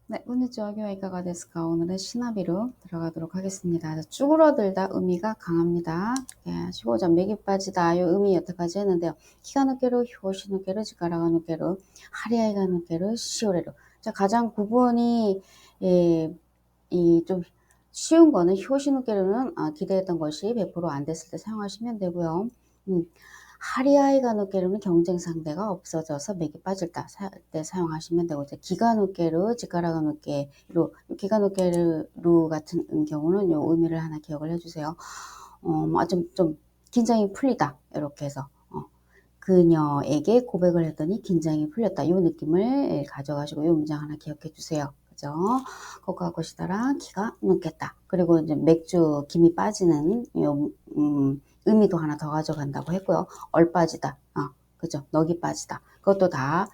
네, konnichiwa. 이카가 데스까? 오늘은 시나비로 들어가도록 하겠습니다. 쭈그러들다 의미가 강합니다. 예, 15점 맥이 빠지다. 이 의미 여태까지 했는데요. 키가 누게로, 효시 누게로, 지가라가 누게로, 하리아이가 누게로, 시오레로. 자, 가장 구분이 좀 쉬운 거는 효시 누게로는 기대했던 것이 100% 안 됐을 때 사용하시면 되고요. 하리아이가 누게로는 경쟁 상대가 없어져서 맥이 빠질 때 사용하시면 되고, 기가 누게로, 지가라가 누게로, 기가 누게로 같은 경우는 요 의미를 하나 기억을 해주세요. 좀 긴장이 풀리다. 이렇게 해서, 그녀에게 고백을 했더니 긴장이 풀렸다. 요 느낌을 가져가시고 요 문장 하나 기억해 주세요. 그죠? 거기가 것이다랑 기가 녹겠다. 그리고 이제 맥주 김이 빠지는 요, 의미도 하나 더 가져간다고 했고요. 얼빠지다. 그죠? 넋이 빠지다. 그것도 다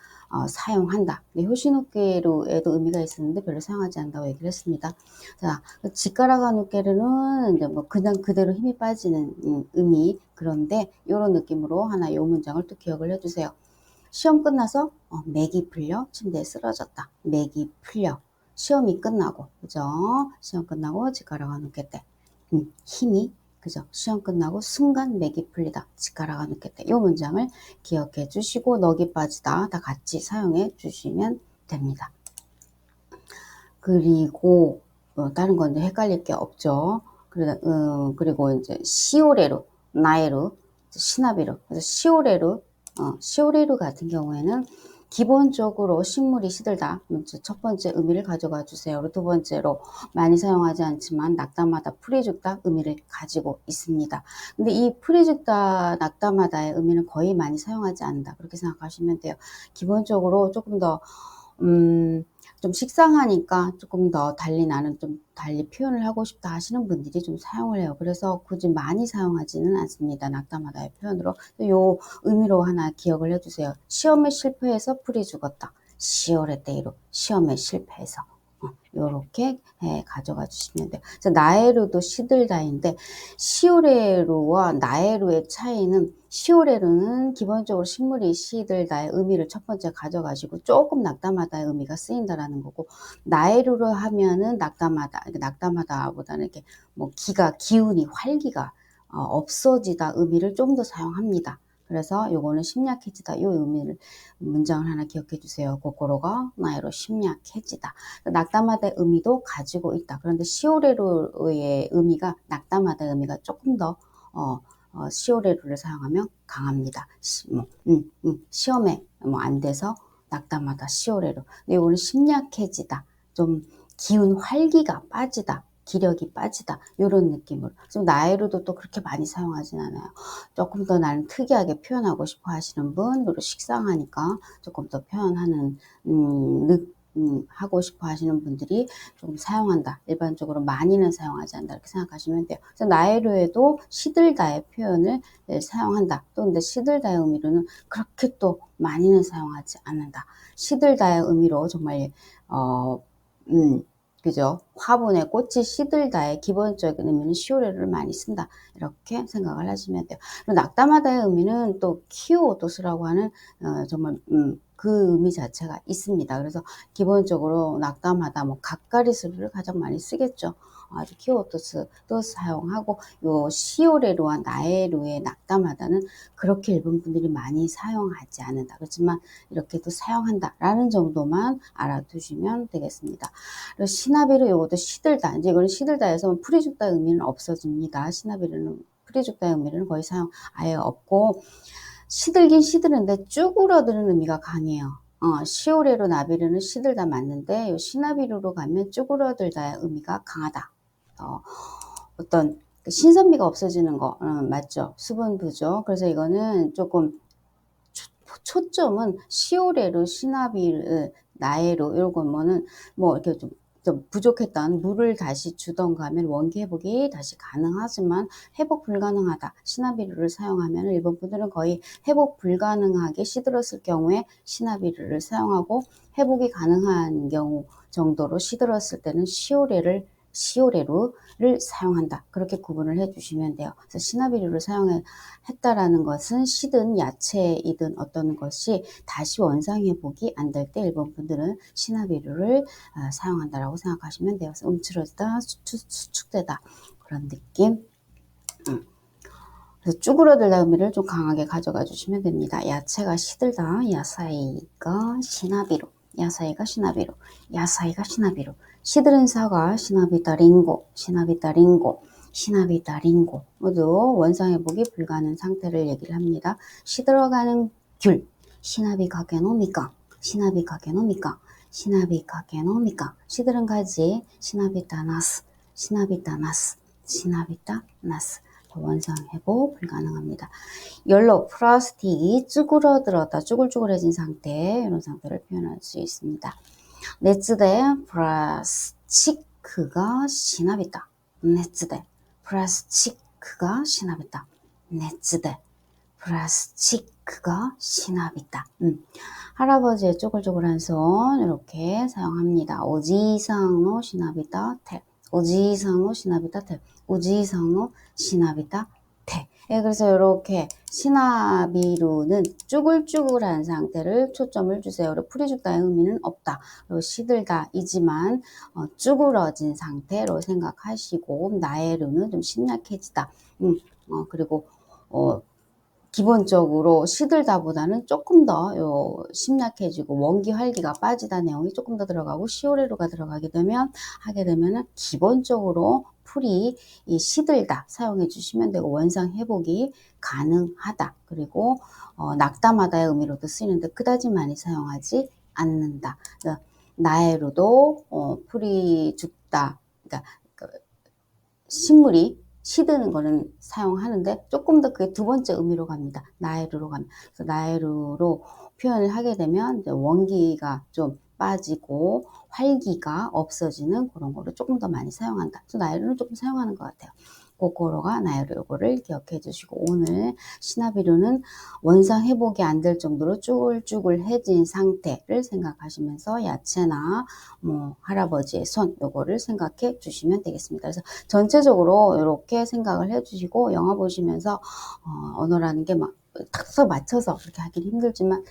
사용한다. 근데 효시누께로에도 의미가 있었는데 별로 사용하지 않는다고 얘기를 했습니다. 자, 직가라가 누께르는 이제 뭐 그냥 그대로 힘이 빠지는 의미. 그런데 이런 느낌으로 하나 요 문장을 또 기억을 해주세요. 시험 끝나서 맥이 풀려 침대에 쓰러졌다. 맥이 풀려. 시험이 끝나고, 그죠? 시험 끝나고 직가라가 누깼대. 힘이, 그죠? 시험 끝나고 순간 맥이 풀리다. 직가라가 누깼대. 이 문장을 기억해 주시고 넋이 빠지다 다 같이 사용해 주시면 됩니다. 그리고 다른 건 이제 헷갈릴 게 없죠. 그리고 이제 시오레루, 나에루, 시나비루. 그래서 시오레루 같은 경우에는 기본적으로 식물이 시들다. 첫 번째 의미를 가져가 주세요. 두 번째로 많이 사용하지 않지만 낙담하다, 풀이 죽다 의미를 가지고 있습니다. 근데 이 풀이 죽다, 낙담하다의 의미는 거의 많이 사용하지 않는다. 그렇게 생각하시면 돼요. 기본적으로 조금 더 좀 식상하니까 조금 더 나는 좀 달리 표현을 하고 싶다 하시는 분들이 좀 사용을 해요. 그래서 굳이 많이 사용하지는 않습니다. 낙담하다의 표현으로. 요 의미로 하나 기억을 해주세요. 시험에 실패해서 풀이 죽었다. 시오레테이로 시험에 실패해서. 요렇게 가져가 주시면 돼요. 나에루도 시들다인데 시오레루와 나에루의 차이는 시오레루는 기본적으로 식물이 시들다의 의미를 첫 번째 가져가시고 조금 낙담하다의 의미가 쓰인다라는 거고, 나에루로 하면은 낙담하다보다는 이렇게 뭐 기운이 활기가 없어지다 의미를 좀 더 사용합니다. 그래서 요거는 심약해지다 요 의미를 문장을 하나 기억해 주세요. 고코로가 나에로 심약해지다. 낙담하다의 의미도 가지고 있다. 그런데 시오레루의 의미가 낙담하다의 의미가 조금 더 시오레루를 사용하면 강합니다. 시험에 안 돼서 낙담하다 시오레루. 근데 이거는 심약해지다. 좀 기운 활기가 빠지다. 기력이 빠지다. 이런 느낌으로. 지금 나에루도 또 그렇게 많이 사용하진 않아요. 조금 더 나는 특이하게 표현하고 싶어 하시는 분, 그리고 식상하니까 조금 더 표현하는 하고 싶어 하시는 분들이 조금 사용한다. 일반적으로 많이는 사용하지 않는다. 이렇게 생각하시면 돼요. 그래서 나에루에도 시들다의 표현을 사용한다. 또 근데 시들다의 의미로는 그렇게 또 많이는 사용하지 않는다. 시들다의 의미로 정말 그죠? 화분에 꽃이 시들다의 기본적인 의미는 시오레를 많이 쓴다. 이렇게 생각을 하시면 돼요. 낙담하다의 의미는 또 키오도스라고 하는 정말 그 의미 자체가 있습니다. 그래서 기본적으로 낙담하다, 뭐 가까리스를 가장 많이 쓰겠죠. 아주 키오토스도 사용하고, 요 시오레루와 나에루의 낙담하다는 그렇게 일본 분들이 많이 사용하지 않는다. 그렇지만 이렇게도 사용한다라는 정도만 알아두시면 되겠습니다. 그리고 시나비루, 요것도 시들다. 이제 이거는 시들다에서 풀이 죽다 의미는 없어집니다. 시나비루는 풀이 죽다 의미는 거의 사용 아예 없고, 시들긴 시드는데 쭈그러드는 의미가 강해요. 시오레로 나비르는 시들다 맞는데 요 시나비루로 가면 쭈그러들다의 의미가 강하다. 어떤 신선미가 없어지는 거 맞죠? 수분부죠. 그래서 이거는 조금 초점은 시오레로, 시나비르, 나에로 이런 거는 뭐 이렇게 좀 부족했던 물을 다시 주던가 하면 원기 회복이 다시 가능하지만 회복 불가능하다. 시나비루를 사용하면 일본 분들은 거의 회복 불가능하게 시들었을 경우에 시나비루를 사용하고, 회복이 가능한 경우 정도로 시들었을 때는 시오레를 시오레루를 사용한다. 그렇게 구분을 해주시면 돼요. 그래서 시나비루를 사용했다라는 것은 시든 야채이든 어떤 것이 다시 원상회복이 안 될 때 일본 분들은 시나비루를 사용한다라고 생각하시면 돼요. 그래서 움츠러지다, 수축되다 그런 느낌. 그래서 쭈그러들다 의미를 좀 강하게 가져가 주시면 됩니다. 야채가 시들다, 야사이가 시나비루, 야사이가 시나비루, 야사이가 시나비루. 시들은 사과, 시나비타 링고, 시나비타 링고, 시나비타 링고. 모두 원상회복이 불가능한 상태를 얘기를 합니다. 시들어가는 귤, 시나비 가게노 미강, 시나비 가게노 미강, 시나비 가게노 미강. 시들은 가지, 시나비타 나스, 시나비타 나스, 시나비타 나스. 원상회복 불가능합니다. 열로 플라스틱이 쭈그러들었다, 쭈글쭈글해진 상태, 이런 상태를 표현할 수 있습니다. 네츠데 플라스치크가 시나비다. 네츠데 플라스치크가 시나비다. 네츠데 플라스치크가 시나비다. 할아버지의 쪼글쪼글한 손 이렇게 사용합니다. 오지상노 시나비다 테. 오지상노 시나비다 테. 오지상노 시나비다 테. 예, 그래서 이렇게 시나비루는 쭈글쭈글한 상태를 초점을 주세요. 그리고 풀이 죽다의 의미는 없다. 그리고 시들다이지만 쭈그러진 상태로 생각하시고 나의 루는 좀 심약해지다. 그리고 기본적으로 시들다보다는 조금 더 심약해지고 원기 활기가 빠지다 내용이 조금 더 들어가고 시오레루가 들어가게 되면 기본적으로 풀이 이 시들다 사용해 주시면 되고 원상 회복이 가능하다. 그리고 낙담하다의 의미로도 쓰이는데 그다지 많이 사용하지 않는다. 그러니까 나에루도 풀이 죽다. 그러니까 식물이 시드는 거는 사용하는데 조금 더 그게 두 번째 의미로 갑니다. 나에루로 갑니다. 그래서 나에루로 표현을 하게 되면 이제 원기가 좀 빠지고 활기가 없어지는 그런 거를 조금 더 많이 사용한다. 그래서 나에루는 조금 사용하는 것 같아요. 고코로가 나에루 요거를 기억해 주시고 오늘 시나비루는 원상 회복이 안 될 정도로 쭈글쭈글해진 상태를 생각하시면서 야채나 뭐 할아버지의 손 요거를 생각해 주시면 되겠습니다. 그래서 전체적으로 이렇게 생각을 해 주시고 영화 보시면서 언어라는 게 막 탁 맞춰서 그렇게 하긴 힘들지만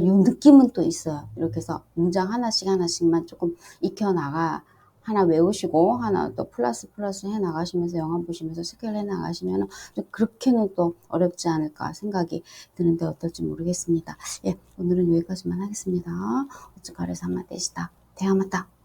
이 느낌은 또 있어요. 이렇게 해서 문장 하나씩만 조금 익혀나가 하나 외우시고 하나 또 플러스 해 나가시면서 영화 보시면서 스케일 해 나가시면 그렇게는 또 어렵지 않을까 생각이 드는데 어떨지 모르겠습니다. 예, 오늘은 여기까지만 하겠습니다. 오츠카레 사마 데시타. 대화마타.